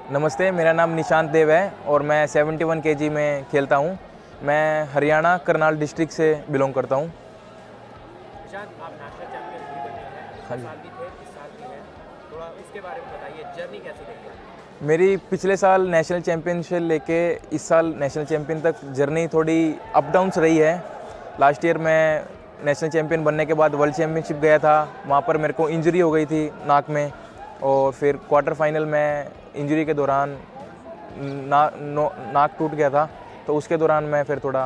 नमस्ते, मेरा नाम निशांत देव है और मैं 71 केजी में खेलता हूँ। मैं हरियाणा करनाल डिस्ट्रिक्ट से बिलोंग करता हूँ। निशांत, आप नेशनल चैंपियन भी बने हैं, हाँ पिछले जी। साल भी थे, इस साल भी हैं। थोड़ा उसके बारे में बताइए, जर्नी कैसी रही है? मेरी पिछले साल नेशनल चैम्पियन से लेके इस साल नेशनल चैम्पियन तक जर्नी थोड़ी अप डाउन्स रही है। लास्ट ईयर मैं नेशनल चैम्पियन बनने के बाद वर्ल्ड चैम्पियनशिप गया था, वहाँ पर मेरे को इंजरी हो गई थी नाक में, और फिर क्वार्टर फाइनल में इंजरी के दौरान नाक टूट गया था, तो उसके दौरान मैं फिर थोड़ा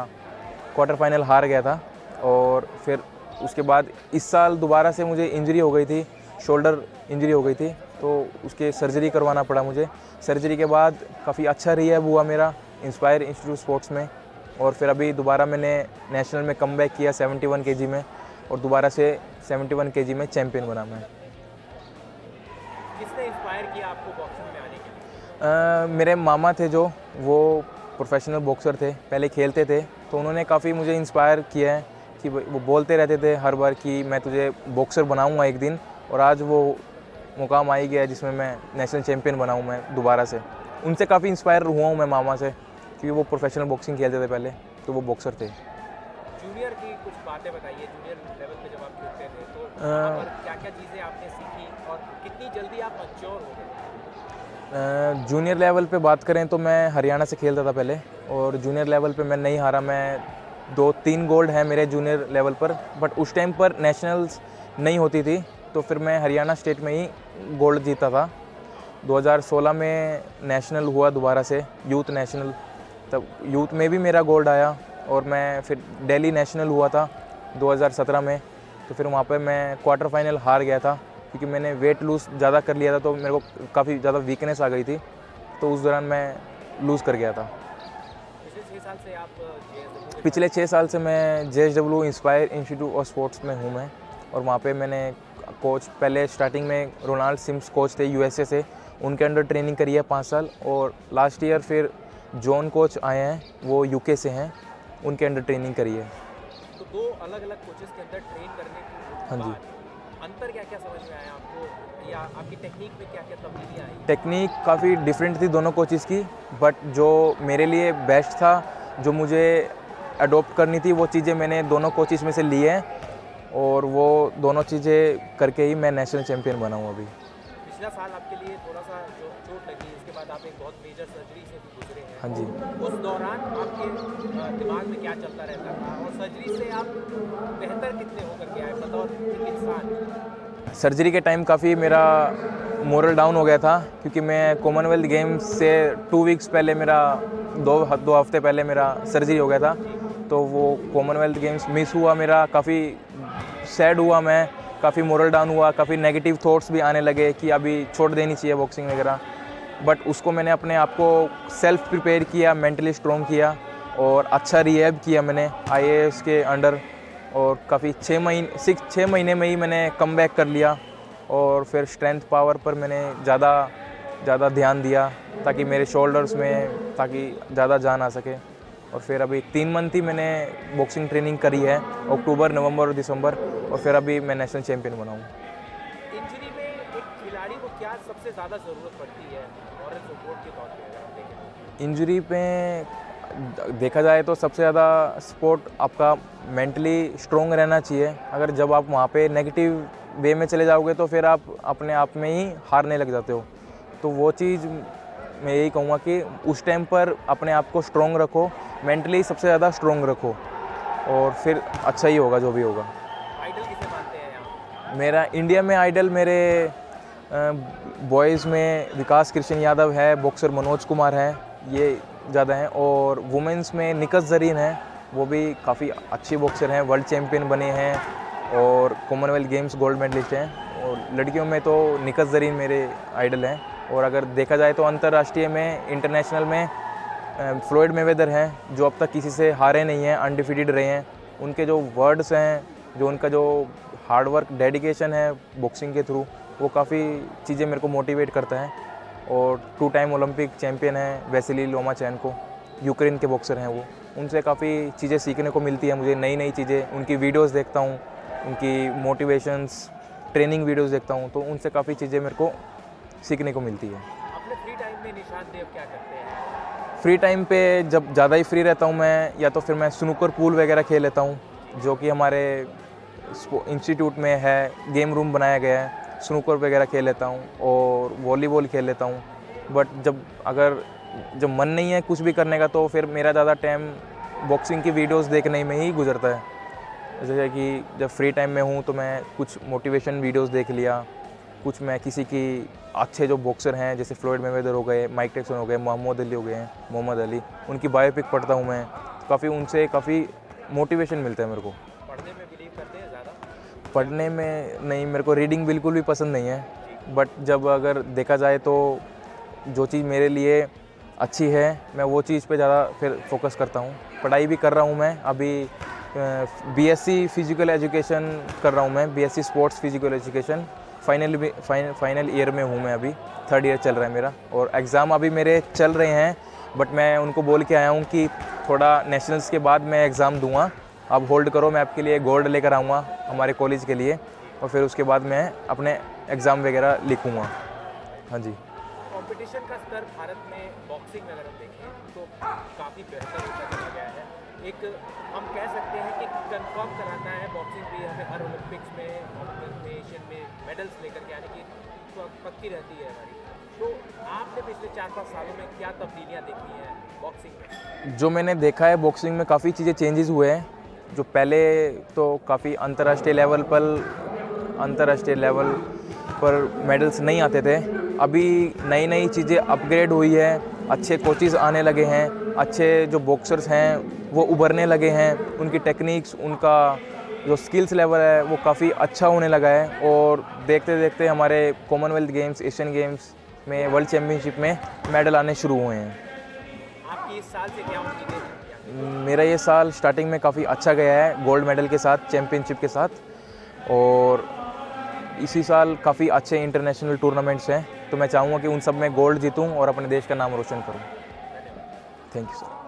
क्वार्टर फाइनल हार गया था। और फिर उसके बाद इस साल दोबारा से मुझे इंजरी हो गई थी, शोल्डर इंजरी हो गई थी, तो उसके सर्जरी करवाना पड़ा मुझे। सर्जरी के बाद काफ़ी अच्छा रिहैब हुआ मेरा इंस्पायर इंस्टीट्यूट स्पोर्ट्स में, और फिर अभी दोबारा मैंने नेशनल में कमबैक किया 71 केजी में, और दोबारा से 71 केजी में चैम्पियन बना मैं। किसने इंस्पायर किया आपको बॉक्सिंग में आने के लिए? मेरे मामा थे जो, वो प्रोफेशनल बॉक्सर थे, पहले खेलते थे, तो उन्होंने काफ़ी मुझे इंस्पायर किया है कि वो बोलते रहते थे हर बार कि मैं तुझे बॉक्सर बनाऊंगा एक दिन, और आज वो मुकाम आ ही गया जिसमें मैं नेशनल चैम्पियन बना हूँ मैं दोबारा से। उनसे काफ़ी इंस्पायर हुआ हूँ मैं, मामा से, क्योंकि वो प्रोफेशनल बॉक्सिंग खेलते थे पहले, तो वो बॉक्सर थे। जूनियर की कुछ बातें बताइए, जूनियर लेवल पे जब आप खेलते थे तो वहाँ पर क्या क्या चीज़ें आपने सीखी और कितनी जल्दी आप मैच्योर हो गए? जूनियर लेवल पे बात करें तो मैं हरियाणा से खेलता था पहले, और जूनियर लेवल पे मैं नहीं हारा। मैं 2-3 गोल्ड हैं मेरे जूनियर लेवल पर, बट उस टाइम पर नेशनल्स नहीं होती थी, तो फिर मैं हरियाणा स्टेट में ही गोल्ड जीता था। 2016 में नेशनल हुआ दोबारा से, यूथ नेशनल, तब यूथ में भी मेरा गोल्ड आया, और मैं फिर दिल्ली नेशनल हुआ था 2017 में, तो फिर वहाँ पे मैं क्वार्टर फाइनल हार गया था, क्योंकि मैंने वेट लूज़ ज़्यादा कर लिया था, तो मेरे को काफ़ी ज़्यादा वीकनेस आ गई थी, तो उस दौरान मैं लूज़ कर गया था। पिछले 6 साल से आप JSW के पिछले 6 साल से मैं JSW inspire institute of sports में हूँ मैं, और वहाँ पे मैंने कोच, पहले स्टार्टिंग में रोनाल्ड सिम्स कोच थे USA से, उनके अंडर ट्रेनिंग करी है 5 साल, और लास्ट ईयर फिर जॉन कोच आए हैं, वो UK से हैं, उनके अंडर ट्रेनिंग करी है। तो दो अलग अलग कोचेस के अंदर ट्रेन करने के हाँ जी। बाद अंतर क्या क्या समझ में आया आपको, या आपकी टेक्निक में क्या क्या तब्दीलियाँ आई? टेक्निक काफ़ी डिफरेंट थी दोनों कोचेज़ की, बट जो मेरे लिए बेस्ट था, जो मुझे अडॉप्ट करनी थी, वो चीज़ें मैंने दोनों कोचेज़ में से ली हैं, और वो दोनों चीज़ें करके ही मैं नेशनल चैम्पियन बना हूँ अभी। पिछला साल आपके लिए थोड़ा सा जो चोट लगी, इसके बाद आप एक बहुत मेजर सर्जरी से भी गुजरे हैं। हाँ जी। तो उस दौरान आपके दिमाग में क्या चलता रहता था, और सर्जरी से आप बेहतर कितने होकर के आए बतौर एक इंसान? सर्जरी के टाइम काफ़ी मेरा मोरल डाउन हो गया था, क्योंकि मैं कॉमनवेल्थ गेम्स से 2 वीक्स पहले मेरा, दो हफ्ते पहले मेरा सर्जरी हो गया था, तो वो कॉमनवेल्थ गेम्स मिस हुआ मेरा। काफ़ी सैड हुआ मैं, काफ़ी मोरल डाउन हुआ, काफ़ी नेगेटिव थॉट्स भी आने लगे कि अभी छोड़ देनी चाहिए बॉक्सिंग वगैरह, बट उसको मैंने अपने आप को सेल्फ प्रिपेयर किया, मेंटली स्ट्रॉन्ग किया, और अच्छा रिहैब किया मैंने IAS के अंडर, और काफ़ी 6 महीने में ही मैंने कमबैक कर लिया, और फिर स्ट्रेंथ पावर पर मैंने ज़्यादा ध्यान दिया, ताकि मेरे शोल्डर्स में ताकि ज़्यादा जान आ सके। और फिर अभी 3 मंथ ही मैंने बॉक्सिंग ट्रेनिंग करी है, अक्टूबर, नवंबर और दिसंबर, और फिर अभी मैं नेशनल चैम्पियन बना हूँ। इंजरी में एक खिलाड़ी को क्या सबसे ज़्यादा ज़रूरत पड़ती है मॉरल सपोर्ट के तौर पे, अगर आप देखें? इंजरी पे देखा जाए तो सबसे ज़्यादा सपोर्ट आपका मेंटली स्ट्रॉन्ग रहना चाहिए। अगर जब आप वहाँ पे नेगेटिव वे में चले जाओगे, तो फिर आप अपने आप में ही हारने लग जाते हो। तो वो चीज़ मैं यही कहूँगा कि उस टाइम पर अपने आप को स्ट्रॉन्ग रखो, मेंटली सबसे ज़्यादा स्ट्रॉन्ग रखो, और फिर अच्छा ही होगा जो भी होगा। आइडल किसे मानते हैं आप? मेरा इंडिया में आइडल मेरे बॉयज़ में विकास कृष्ण यादव है, बॉक्सर मनोज कुमार हैं, ये ज़्यादा हैं, और वुमेंस में निकस ज़रीन हैं, वो भी काफ़ी अच्छी बॉक्सर हैं, वर्ल्ड चैम्पियन बने हैं, और कॉमनवेल्थ गेम्स गोल्ड मेडलिस्ट हैं। और लड़कियों में तो निकस ज़रीन मेरे आइडल हैं। और अगर देखा जाए तो अंतर्राष्ट्रीय में, इंटरनेशनल में फ्लोइड मेवेदर हैं, जो अब तक किसी से हारे नहीं हैं, अनडिफीटेड रहे हैं। उनके जो वर्ड्स हैं, जो उनका जो हार्ड वर्क, डेडिकेशन है बॉक्सिंग के थ्रू, वो काफ़ी चीज़ें मेरे को मोटिवेट करता है। और 2 टाइम ओलंपिक चैम्पियन हैं वेसिली लोमाचेंको, यूक्रेन के बॉक्सर हैं वो। उनसे काफ़ी चीज़ें सीखने को मिलती है मुझे, नई चीज़ें। उनकी वीडियोज़ देखता हूँ, उनकी मोटिवेशंस, ट्रेनिंग वीडियोज़ देखता हूँ, तो उनसे काफ़ी चीज़ें मेरे को सीखने को मिलती है। अपने फ्री टाइम में में निशांत देव क्या करते हैं? फ्री टाइम पे जब ज़्यादा ही फ्री रहता हूँ मैं, या तो फिर मैं स्नूकर पूल वगैरह खेल लेता हूँ, जो कि हमारे इंस्टीट्यूट में है, गेम रूम बनाया गया है। स्नूकर वगैरह खेल लेता हूँ और वॉलीबॉल खेल लेता हूँ। बट जब मन नहीं है कुछ भी करने का, तो फिर मेरा ज़्यादा टाइम बॉक्सिंग की वीडियोस देखने में ही गुजरता है। जैसे कि जब फ्री टाइम में हूँ तो मैं कुछ मोटिवेशन वीडियोस देख लिया, कुछ मैं किसी की अच्छे जो बॉक्सर हैं जैसे फ्लोइड मेवेदर हो गए, माइक टाइसन हो गए, मोहम्मद अली हो गए हैं, मोहम्मद अली, उनकी बायोपिक पढ़ता हूँ मैं। काफ़ी उनसे काफ़ी मोटिवेशन मिलता है मेरे को। पढ़ने में बिलीव करते हैं ज़्यादा? पढ़ने में नहीं, मेरे को रीडिंग बिल्कुल भी पसंद नहीं है। बट जब अगर देखा जाए तो जो चीज़ मेरे लिए अच्छी है मैं वो चीज़ पे ज़्यादा फिर फोकस करता हूँ। पढ़ाई भी कर रहा हूँ मैं अभी, बीएससी फिजिकल एजुकेशन कर रहा हूँ मैं, BSc sports physical education. Final year में हूँ मैं, अभी 3rd ईयर चल रहा है मेरा, और एग्ज़ाम अभी मेरे चल रहे हैं। बट मैं उनको बोल के आया हूँ कि थोड़ा नेशनल्स के बाद मैं एग्ज़ाम दूंगा, आप होल्ड करो, मैं आपके लिए गोल्ड लेकर आऊँगा हमारे कॉलेज के लिए, और फिर उसके बाद मैं अपने एग्ज़ाम वगैरह लिखूँगा। हाँ जी। कंपटीशन का स्तर भारत में बॉक्सिंग में अगर हम देखें तो काफ़ी बेहतर होता चला गया है। एक हम कह सकते हैं कि कंफर्म कराना है बॉक्सिंग भी हमें हर ओलंपिक्स में, कॉमनवेल्थ में, एशियन में मेडल्स लेकर के आने की तो पक्की रहती है हमारी। तो आपने पिछले 4-5 सालों में क्या तब्दीलियाँ देखी हैं बॉक्सिंग में? जो मैंने देखा है बॉक्सिंग में काफ़ी चीज़ें चेंजेस हुए हैं। जो पहले तो काफ़ी अंतर्राष्ट्रीय लेवल पर मेडल्स नहीं आते थे, अभी नई नई चीज़ें अपग्रेड हुई है, अच्छे कोचेज़ आने लगे हैं, अच्छे जो बॉक्सर्स हैं वो उभरने लगे हैं, उनकी टेक्निक्स, उनका जो स्किल्स लेवल है वो काफ़ी अच्छा होने लगा है। और देखते देखते हमारे कॉमनवेल्थ गेम्स, एशियन गेम्स में, वर्ल्ड चैम्पियनशिप में मेडल आने शुरू हुए हैं। आपकी इस साल से क्या उम्मीदें हैं? मेरा ये साल स्टार्टिंग में काफ़ी अच्छा गया है, गोल्ड मेडल के साथ, चैम्पियनशिप के साथ, और इसी साल काफ़ी अच्छे इंटरनेशनल टूर्नामेंट्स हैं, तो मैं चाहूँगा कि उन सब में गोल्ड जीतूँ और अपने देश का नाम रोशन करूँ। Thank you sir.